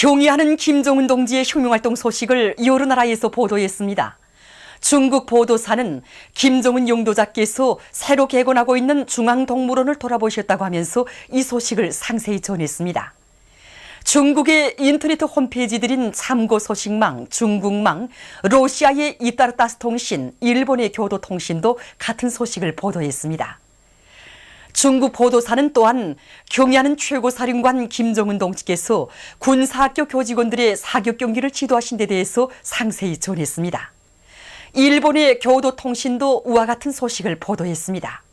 경의하는 김정은 동지의 혁명활동 소식을 여러 나라에서 보도했습니다. 중국 보도사는 김정은 용도자께서 새로 개건하고 있는 중앙동물원을 돌아보셨다고 하면서 이 소식을 상세히 전했습니다. 중국의 인터넷 홈페이지들인 참고소식망, 중국망, 러시아의 이따르타스 통신, 일본의 교도통신도 같은 소식을 보도했습니다. 중국 보도사는 또한 경의하는 최고사령관 김정은 동지께서 군사학교 교직원들의 사격 경기를 지도하신 데 대해서 상세히 전했습니다. 일본의 교도통신도 이와 같은 소식을 보도했습니다.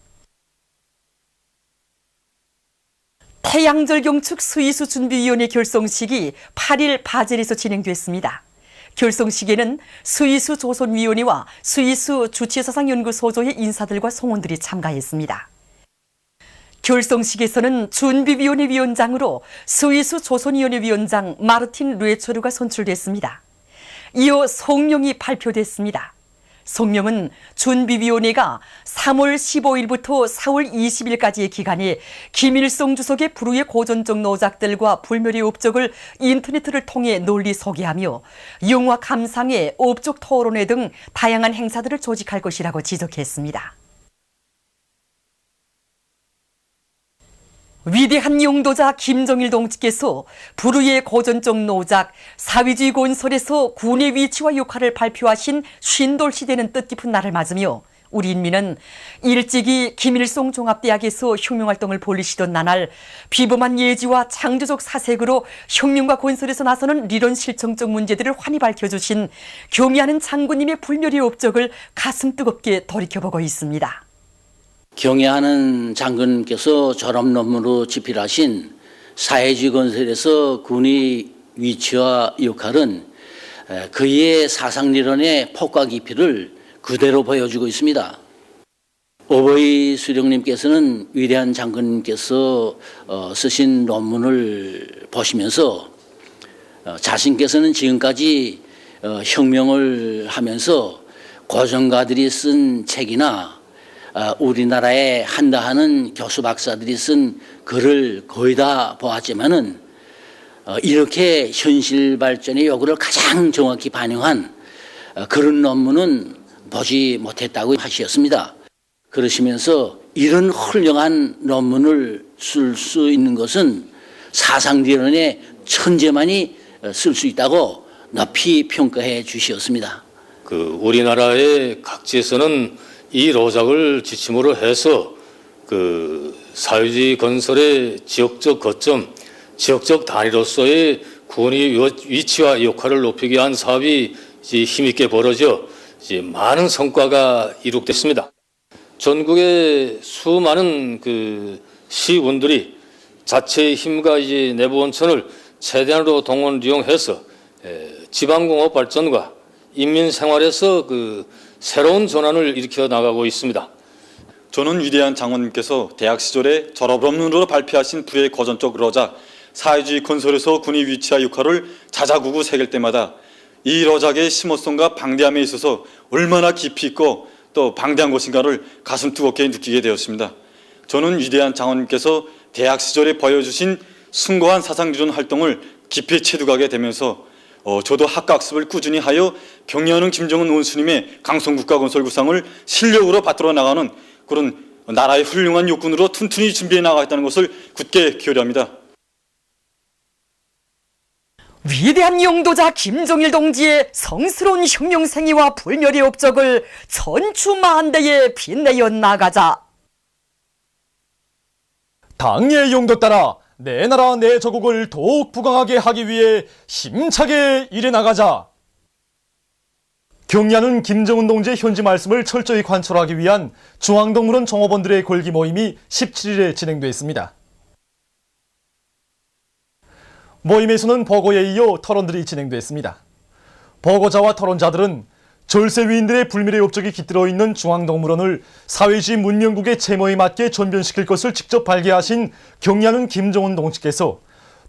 태양절 경축 스위스 준비위원회 결성식이 8일 바젤에서 진행됐습니다. 결성식에는 스위스 조선위원회와 스위스 주치사상연구소조의 인사들과 성원들이 참가했습니다. 결성식에서는 준비위원회 위원장으로 스위스 조선위원회 위원장 마르틴 르에처르가 선출됐습니다. 이어 성명이 발표됐습니다. 성명은 준비위원회가 3월 15일부터 4월 20일까지의 기간에 김일성 주석의 불후의 고전적 노작들과 불멸의 업적을 인터넷을 통해 널리 소개하며 영화 감상회, 업적 토론회 등 다양한 행사들을 조직할 것이라고 지적했습니다. 위대한 용도자 김정일 동지께서 불후의 고전적 노작, 사회주의 건설에서 군의 위치와 역할을 발표하신 쉰돌시되는 뜻깊은 날을 맞으며 우리 인민은 일찍이 김일성 종합대학에서 혁명활동을 벌이시던 나날 비범한 예지와 창조적 사색으로 혁명과 건설에서 나서는 리론 실천적 문제들을 환히 밝혀주신 경의하는 장군님의 불멸의 업적을 가슴 뜨겁게 돌이켜보고 있습니다. 경의하는 장군님께서 졸업 논문으로 집필하신 사회주의 건설에서 군의 위치와 역할은 그의 사상리론의 폭과 깊이를 그대로 보여주고 있습니다. 오버이 수령님께서는 위대한 장군님께서 쓰신 논문을 보시면서 자신께서는 지금까지 혁명을 하면서 고전가들이 쓴 책이나 우리나라에 한다 하는 교수 박사들이 쓴 글을 거의 다 보았지만은 이렇게 현실 발전의 요구를 가장 정확히 반영한 그런 논문은 보지 못했다고 하셨습니다. 그러시면서 이런 훌륭한 논문을 쓸 수 있는 것은 사상리론의 천재만이 쓸 수 있다고 높이 평가해 주셨습니다. 우리나라의 각지에서는 이 로작을 지침으로 해서 사회주의 건설의 지역적 거점, 지역적 단위로서의 군의 위치와 역할을 높이기 위한 사업이 힘있게 벌어져 많은 성과가 이룩됐습니다. 전국의 수많은 시군들이 자체의 힘과 내부원천을 최대한으로 동원 이용해서 지방공업 발전과 인민 생활에서 새로운 전환을 일으켜 나가고 있습니다. 저는 위대한 장군님께서 대학 시절에 졸업 논문으로 발표하신 불의 고전적 러작, 사회주의 건설에서 군의 위치와 역할을 자자구구 새길 때마다 이 러작의 심오성과 방대함에 있어서 얼마나 깊이 있고 또 방대한 것인가를 가슴 뜨겁게 느끼게 되었습니다. 저는 위대한 장군님께서 대학 시절에 보여주신 숭고한 사상리론 활동을 깊이 체득하게 되면서 저도 학과학습을 꾸준히 하여 경의하는 김정은 원수님의 강성국가건설 구상을 실력으로 받들어 나가는 그런 나라의 훌륭한 육군으로 튼튼히 준비해 나가겠다는 것을 굳게 기원합니다. 위대한 용도자 김정일 동지의 성스러운 혁명생애와 불멸의 업적을 전추만대에 빛내어 나가자. 당의 용도 따라 내 나라 내 조국을 더욱 부강하게 하기 위해 힘차게 일해 나가자. 경의하는 김정은 동지의 현지 말씀을 철저히 관철하기 위한 중앙동물원 종업원들의 골기 모임이 17일에 진행됐습니다. 모임에서는 보고에 이어 토론들이 진행됐습니다. 보고자와 토론자들은 절세위인들의 불멸의 업적이 깃들어 있는 중앙동물원을 사회주의 문명국의 제모에 맞게 전변시킬 것을 직접 발기하신 경의하는 김정은 동지께서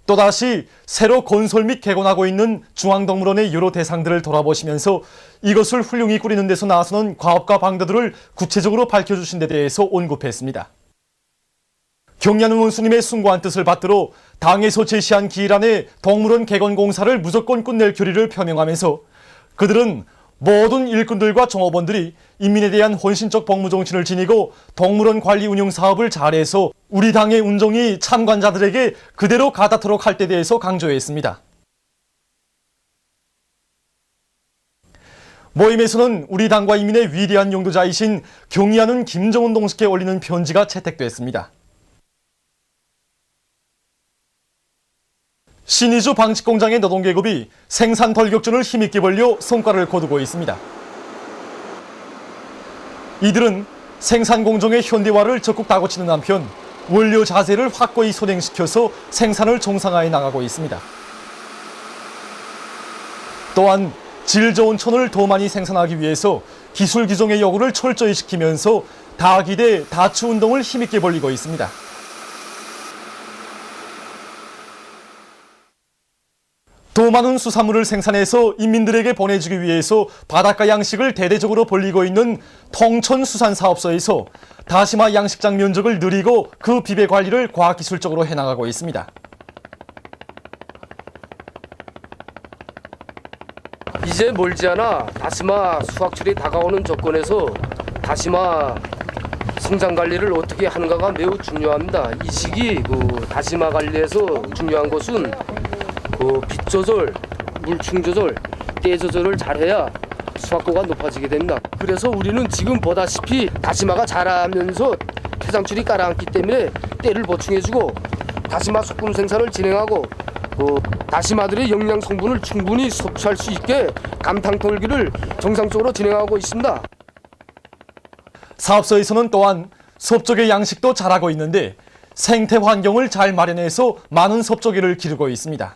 또다시 새로 건설 및 개건하고 있는 중앙동물원의 여러 대상들을 돌아보시면서 이것을 훌륭히 꾸리는 데서 나서는 과업과 방도들을 구체적으로 밝혀주신 데 대해서 언급했습니다. 경야는 원수님의 숭고한 뜻을 받들어 당에서 제시한 기일 안에 동물원 개건 공사를 무조건 끝낼 결의를 표명하면서 그들은 모든 일꾼들과 종업원들이 인민에 대한 헌신적 복무 정신을 지니고 동물원 관리 운영 사업을 잘해서 우리 당의 운정이 참관자들에게 그대로 가닿도록 할 때 대해서 강조했습니다. 모임에서는 우리 당과 인민의 위대한 용도자이신 경의하는 김정은 동지께 올리는 편지가 채택됐습니다. 신의주 방직공장의 노동계급이 생산 돌격전을 힘있게 벌려 성과를 거두고 있습니다. 이들은 생산 공정의 현대화를 적극 다고치는 한편 원료 자재를 확고히 선행시켜서 생산을 정상화해 나가고 있습니다. 또한 질 좋은 천을 더 많이 생산하기 위해서 기술 규정의 요구를 철저히 지키면서 다기대 다추 운동을 힘있게 벌이고 있습니다. 더 많은 수산물을 생산해서 인민들에게 보내주기 위해서 바닷가 양식을 대대적으로 벌리고 있는 통천수산사업소에서 다시마 양식장 면적을 늘리고 그 비배 관리를 과학기술적으로 해나가고 있습니다. 이제 멀지 않아 다시마 수확철이 다가오는 조건에서 다시마 성장 관리를 어떻게 하는가가 매우 중요합니다. 이 시기 다시마 관리에서 중요한 것은 빛 조절, 물충 조절, 때 조절을 잘해야 수확고가 높아지게 됩니다. 그래서 우리는 지금 보다시피 다시마가 자라면서 태장출이 깔아앉기 때문에 때를 보충해주고 다시마 소금 생산을 진행하고 다시마들의 영양 성분을 충분히 섭취할 수 있게 감탕 털기를 정상적으로 진행하고 있습니다. 사업소에서는 또한 섭조개 양식도 잘하고 있는데 생태 환경을 잘 마련해서 많은 섭조개를 기르고 있습니다.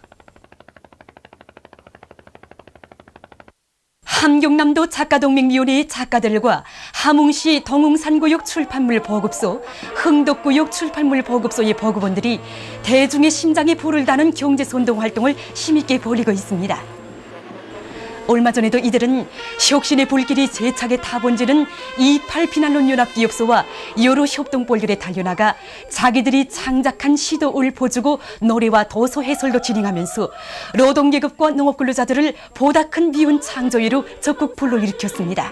함경남도 작가동맹위원회의 작가들과 함흥시 동흥산구역 출판물 보급소, 흥덕구역 출판물 보급소의 보급원들이 대중의 심장에 불을 다는 경제선동 활동을 힘있게 벌이고 있습니다. 얼마 전에도 이들은 혁신의 불길이 세차게 타번지는 28피난론연합기업소와 여러 협동볼들에 달려나가 자기들이 창작한 시도를 보여주고 노래와 도서 해설도 진행하면서 노동계급과 농업근로자들을 보다 큰 미운 창조회로 적극 불러일으켰습니다.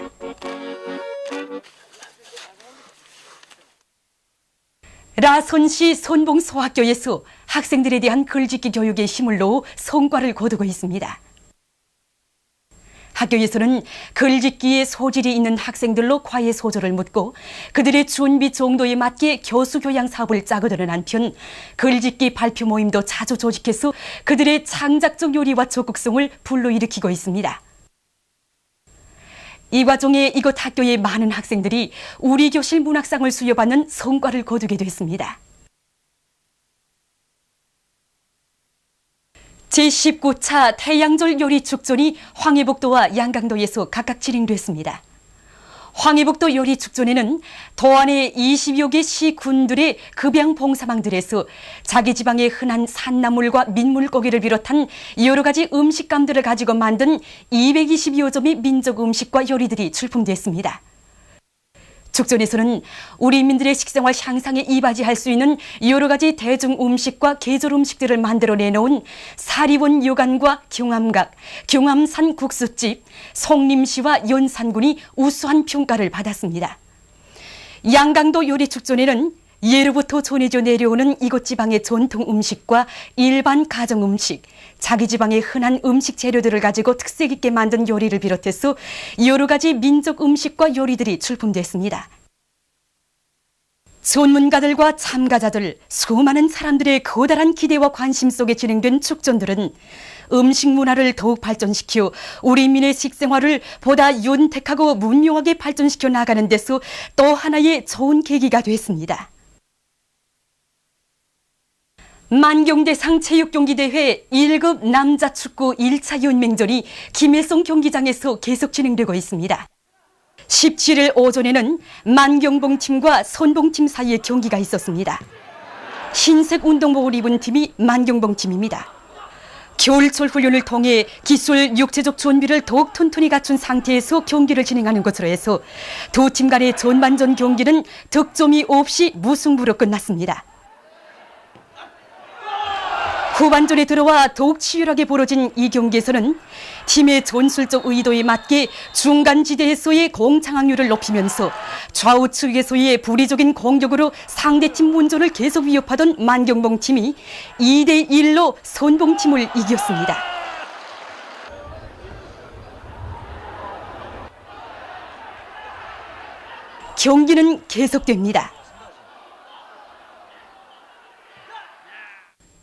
라선시 손봉소학교에서 학생들에 대한 글짓기 교육에 힘을 놓아 성과를 거두고 있습니다. 학교에서는 글짓기에 소질이 있는 학생들로 과외 소조를 묻고 그들의 준비 정도에 맞게 교수 교양 사업을 짜거드는 한편 글짓기 발표 모임도 자주 조직해서 그들의 창작적 요리와 적극성을 불러일으키고 있습니다. 이 과정에 이곳 학교의 많은 학생들이 우리 교실 문학상을 수여받는 성과를 거두게 됐습니다. 제19차 태양절 요리축전이 황해북도와 양강도에서 각각 진행됐습니다. 황해북도 요리축전에는 도안의 20여 개 시군들의 급양 봉사망들에서 자기 지방의 흔한 산나물과 민물고기를 비롯한 여러 가지 음식감들을 가지고 만든 220여 점의 민족 음식과 요리들이 출품됐습니다. 축전에서는 우리 인민들의 식생활 향상에 이바지할 수 있는 여러 가지 대중 음식과 계절 음식들을 만들어 내놓은 사리원 요간과 경암각, 경암산 국수집, 송림시와 연산군이 우수한 평가를 받았습니다. 양강도 요리축전에는 예로부터 전해져 내려오는 이곳 지방의 전통 음식과 일반 가정 음식, 자기 지방의 흔한 음식 재료들을 가지고 특색 있게 만든 요리를 비롯해서 여러 가지 민족 음식과 요리들이 출품됐습니다. 전문가들과 참가자들, 수많은 사람들의 커다란 기대와 관심 속에 진행된 축전들은 음식 문화를 더욱 발전시켜 우리 인민의 식생활을 보다 윤택하고 문명하게 발전시켜 나가는 데서 또 하나의 좋은 계기가 됐습니다. 만경대상 체육경기대회 1급 남자축구 1차 연맹전이 김일성 경기장에서 계속 진행되고 있습니다. 17일 오전에는 만경봉팀과 선봉팀 사이의 경기가 있었습니다. 흰색 운동복을 입은 팀이 만경봉팀입니다. 겨울철 훈련을 통해 기술, 육체적 준비를 더욱 튼튼히 갖춘 상태에서 경기를 진행하는 것으로 해서 두 팀 간의 전반전 경기는 득점이 없이 무승부로 끝났습니다. 후반전에 들어와 더욱 치열하게 벌어진 이 경기에서는 팀의 전술적 의도에 맞게 중간지대에서의 공창확률을 높이면서 좌우측에서의 불의적인 공격으로 상대팀 문전을 계속 위협하던 만경봉 팀이 2대1로 선봉팀을 이겼습니다. 경기는 계속됩니다.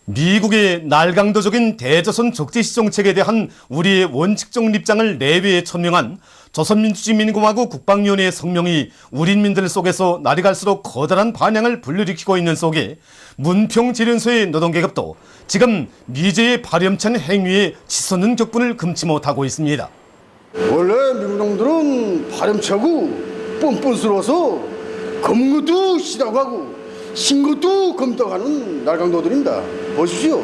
미국의 날강도적인 대조선 적대시 정책에 대한 우리의 원칙적 입장을 내외에 천명한 조선민주주의민주공화국 국방위원회의 성명이 우리 인민들 속에서 날이 갈수록 커다란 반향을 불러일으키고 있는 속에 문평재련소의 노동계급도 지금 미제의 파렴치한 행위에 치솟는 격분을 금치 못하고 있습니다. 원래 미국 놈들은 파렴치하고 뻔뻔스러워서 검은 것도 싫다고 하고 신 것도 검떡하는 날강도들입니다. 보십시오.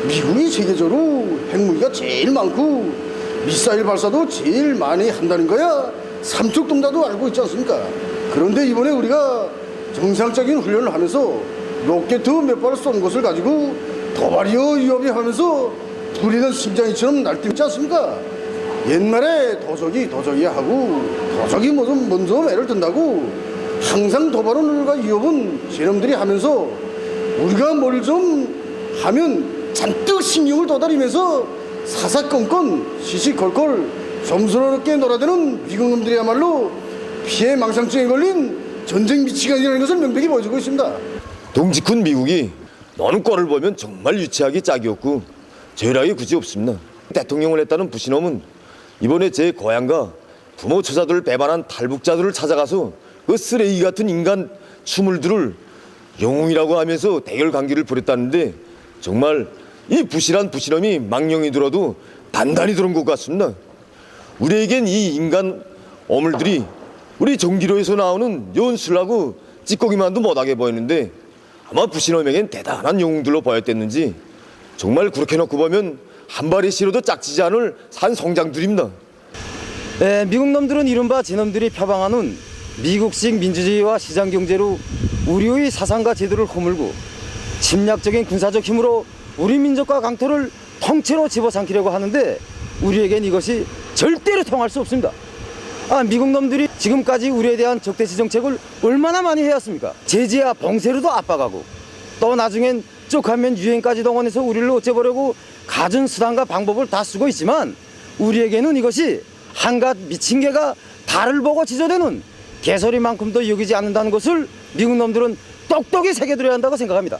미국이 세계적으로 핵무기가 제일 많고 미사일 발사도 제일 많이 한다는 거야 삼척동자도 알고 있지 않습니까? 그런데 이번에 우리가 정상적인 훈련을 하면서 로켓 몇 발을 쏜 것을 가지고 도발이여 위협이 하면서 불이는 심장이처럼 날뛰지 않습니까? 옛날에 도적이 하고 도적이 무슨 먼저 애를 든다고 항상 도발과 위협은 제놈들이 하면서 우리가 뭘 좀 하면 잔뜩 신경을 도달이면서 사사건건 시시콜콜 점스럽게 놀아대는 미국 놈들이야말로 피해 망상증에 걸린 전쟁 미치간이라는 것을 명백히 보여주고 있습니다. 동직군 미국이 너는 꼴을 보면 정말 유치하기 짝이 없고 죄라기 굳이 없습니다. 대통령을 했다는 부시놈은 이번에 제 고향과 부모 처자들을 배반한 탈북자들을 찾아가서 그 쓰레기 같은 인간 추물들을 영웅이라고 하면서 대결 관계를 벌였다는데 정말 이 부실한 부시놈이 망령이 들어도 단단히 들은 것 같습니다. 우리에겐 이 인간 어물들이 우리 정기로에서 나오는 연술하고 찌꺼기만도 못하게 보이는데 아마 부시놈에겐 대단한 영웅들로 보였댔는지 정말 그렇게 놓고 보면 한 발에 실어도 짝지지 않을 산송장들입니다. 네, 미국 놈들은 이른바 지놈들이 표방하는 미국식 민주주의와 시장경제로 우리의 사상과 제도를 허물고 침략적인 군사적 힘으로 우리 민족과 강토를 통째로 집어삼키려고 하는데 우리에겐 이것이 절대로 통할 수 없습니다. 미국 놈들이 지금까지 우리에 대한 적대시 정책을 얼마나 많이 해왔습니까? 제재와 봉쇄로도 압박하고 또 나중엔 쪽하면 유행까지 동원해서 우리를 어째보려고 갖은 수단과 방법을 다 쓰고 있지만 우리에게는 이것이 한갓 미친 개가 달을 보고 지저대는 개소리만큼도 여기지 않는다는 것을 미국 놈들은 똑똑히 새겨들어야 한다고 생각합니다.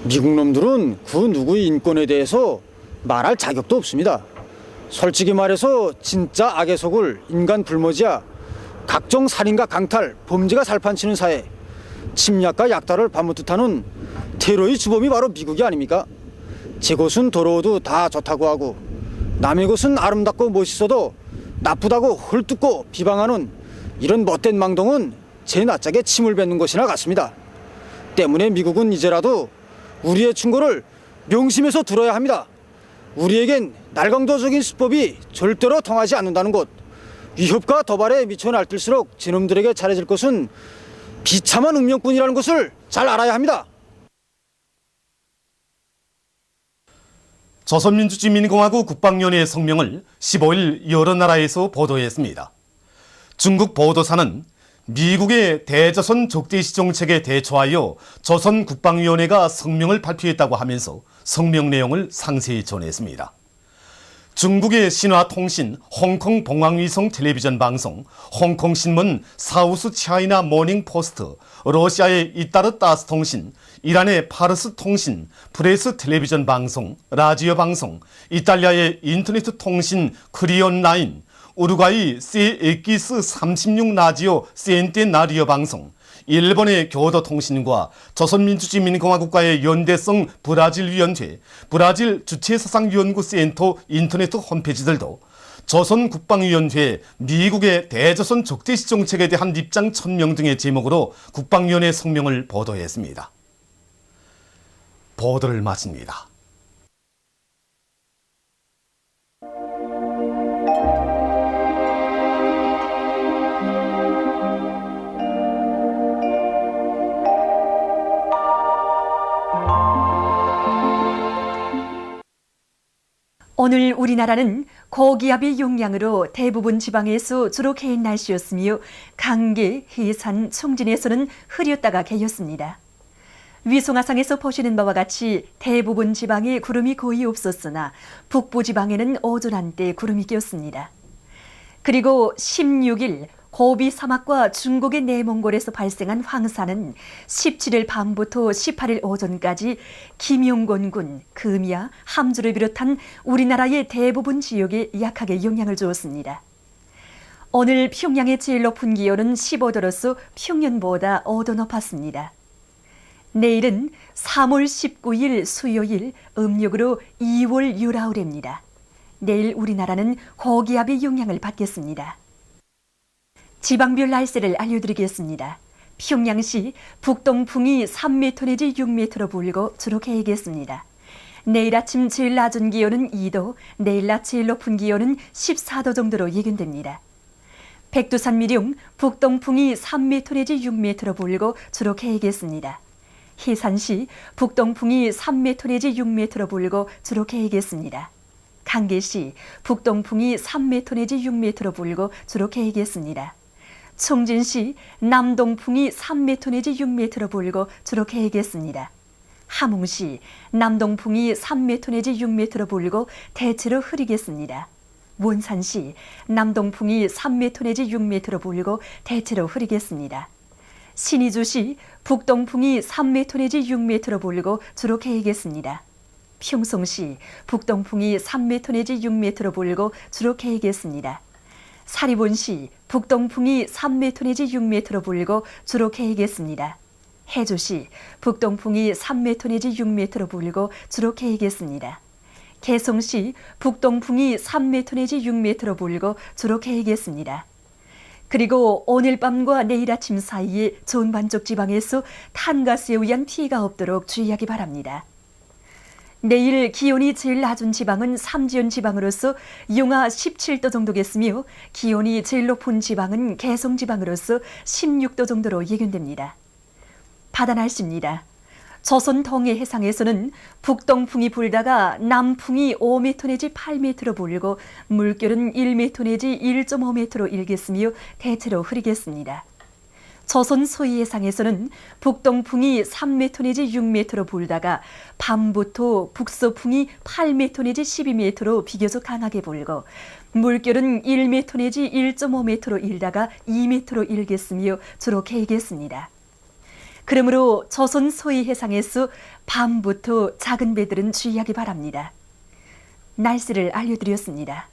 미국 놈들은 그 누구의 인권에 대해서 말할 자격도 없습니다. 솔직히 말해서 진짜 악의 속을 인간 불모지야 각종 살인과 강탈, 범죄가 살판치는 사회, 침략과 약탈을 반복하는 테러의 주범이 바로 미국이 아닙니까? 제 곳은 더러워도 다 좋다고 하고 남의 곳은 아름답고 멋있어도 나쁘다고 헐뜯고 비방하는 이런 못된 망동은 제 낯짝에 침을 뱉는 것이나 같습니다. 때문에 미국은 이제라도 우리의 충고를 명심해서 들어야 합니다. 우리에겐 날강도적인 수법이 절대로 통하지 않는다는 것, 위협과 도발에 미쳐 날뛸수록 저놈들에게 잘해질 것은 비참한 운명뿐이라는 것을 잘 알아야 합니다. 조선민주주의민주공화국 국방위원회의 성명을 15일 여러 나라에서 보도했습니다. 중국 보도사는 미국의 대조선 적대시 정책에 대처하여 조선국방위원회가 성명을 발표했다고 하면서 성명 내용을 상세히 전했습니다. 중국의 신화통신, 홍콩 봉황위성 텔레비전 방송, 홍콩신문, 사우스 차이나 모닝포스트, 러시아의 이따르 따스통신, 이란의 파르스 통신, 프레스 텔레비전 방송, 라디오 방송, 이탈리아의 인터넷 통신 크리온라인, 우루과이 CX 36 라디오 센테나리오 방송, 일본의 교도통신과 조선민주주의민주공화국과의 연대성 브라질위원회, 브라질 주체사상연구센터 인터넷 홈페이지들도 조선국방위원회 미국의 대조선 적대시 정책에 대한 입장 천명 등의 제목으로 국방위원회 성명을 보도했습니다. 보도를 마칩니다. 오늘 우리나라는 고기압의 용량으로 대부분 지방에서 주로 개인 날씨였으며 강계, 해산, 청진에서는 흐렸다가 개였습니다. 위성화상에서 보시는 바와 같이 대부분 지방에 구름이 거의 없었으나 북부 지방에는 오전한 때 구름이 꼈습니다. 그리고 16일 고비 사막과 중국의 내몽골에서 발생한 황사는 17일 밤부터 18일 오전까지 김용곤군, 금이야, 함주를 비롯한 우리나라의 대부분 지역에 약하게 영향을 주었습니다. 오늘 평양의 제일 높은 기온은 15도로서 평년보다 5도 높았습니다. 내일은 3월 19일 수요일 음력으로 2월 유라울입니다. 내일 우리나라는 고기압의 영향을 받겠습니다. 지방별 날씨를 알려드리겠습니다. 평양시 북동풍이 3m 내지 6m로 불고 주로 개겠습니다. 내일 아침 제일 낮은 기온은 2도, 내일 낮 제일 높은 기온은 14도 정도로 예견됩니다. 백두산 미룡 북동풍이 3m 내지 6m로 불고 주로 개겠습니다. 해산시 북동풍이 3m 내지 6m로 불고 주로 개겠습니다. 강계시 북동풍이 3m 내지 6m로 불고 주로 개겠습니다. 청진시 남동풍이 3m 내지 6m로 불고 주로 개겠습니다. 함흥시 남동풍이 3m 내지 6m로 불고 대체로 흐리겠습니다. 원산시 남동풍이 3m 내지 6m로 불고 대체로 흐리겠습니다. 신의주시 북동풍이 3m 내지 6m로 불고 주로 개겠습니다. 평송시 북동풍이 3m 내지 6m로 불고 주로 개겠습니다. 사리본시 북동풍이 3m 내지 6m로 불고 주로 개겠습니다. 해주시 북동풍이 3m 내지 6m로 불고 주로 개겠습니다. 개성시 북동풍이 3m 내지 6m로 불고 주로 개겠습니다. 그리고 오늘 밤과 내일 아침 사이에 전반적 지방에서 탄가스에 의한 피해가 없도록 주의하기 바랍니다. 내일 기온이 제일 낮은 지방은 삼지연 지방으로서 영하 17도 정도겠으며 기온이 제일 높은 지방은 개성 지방으로서 16도 정도로 예견됩니다. 바다 날씨입니다. 조선 동해 해상에서는 북동풍이 불다가 남풍이 5m 내지 8m로 불고 물결은 1m 내지 1.5m로 일겠으며 대체로 흐리겠습니다. 조선 서해 해상에서는 북동풍이 3m 내지 6m로 불다가 밤부터 북서풍이 8m 내지 12m로 비교적 강하게 불고 물결은 1m 내지 1.5m로 일다가 2m로 일겠으며 주로 개겠습니다. 그러므로 조선 서해 해상에서 밤부터 작은 배들은 주의하기 바랍니다. 날씨를 알려드렸습니다.